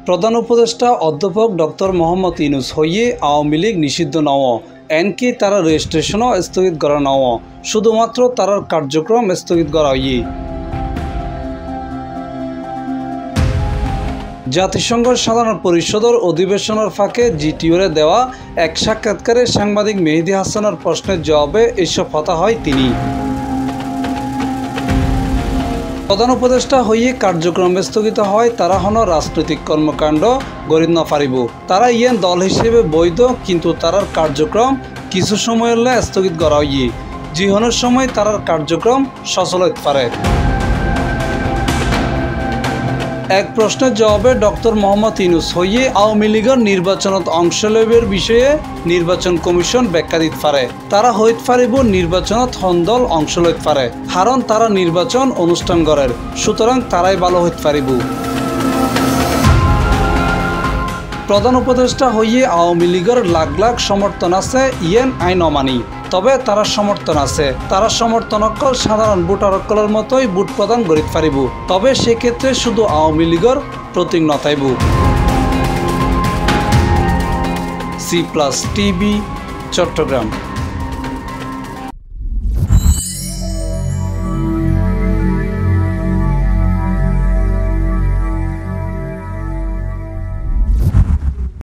প্রধান উপদেষ্টা অধ্যাপক ডক্টর মোহাম্মদ ইউনূস হইয়ে আওয়ামী লীগ নিষিদ্ধ নও এনকি তারা রেজিস্ট্রেশনও স্থগিত করা নও শুধুমাত্র তারার কার্যক্রম স্থগিত করা হইয়ে জাতিসংঘ সাধারণ পরিষদের অধিবেশনের ফাঁকে জিটিওরে দেওয়া এক সাক্ষাৎকারে সাংবাদিক মেহেদী হাসানের প্রশ্নের জবাবে এসব কথা হয় তিনি। প্রধান উপদেষ্টা হইয়ে কার্যক্রম স্থগিত হয় তারা হন রাজনৈতিক কর্মকাণ্ড গরিব না পারিব তারা ইয়েন দল হিসেবে বৈধ কিন্তু তারার কার্যক্রম কিছু সময়ের স্থগিত করা হইয়ে জিহনের সময় তারার কার্যক্রম সচল হতে পারে। এক প্রশ্নের জবাবে ডক্টর মোহাম্মদ ইউনূস হইয়ে আওয়ামী লীগের নির্বাচনত অংশ লইবের বিষয়ে নির্বাচন কমিশন ব্যাখ্যা দিতে পারে তারা হইতে পারিব নির্বাচনত হন্দল অংশ লইতে পারে কারণ তারা নির্বাচন অনুষ্ঠান করের সুতরাং তারাই ভালো হইতে পারিব। প্রধান উপদেষ্টা হইয়ে আওয়ামী লীগের লাখ লাখ সমর্থন আছে ইয়েন আইন অমানি তবে তারা সমর্থন আছে তারা সমর্থনকল সাধারণ ভোটারকলের মতোই ভোট প্রদান করিতে পারিব তবে সেক্ষেত্রে শুধু আওয়ামী লীগের প্রতীক নথাইব। C+ TV Chittagong.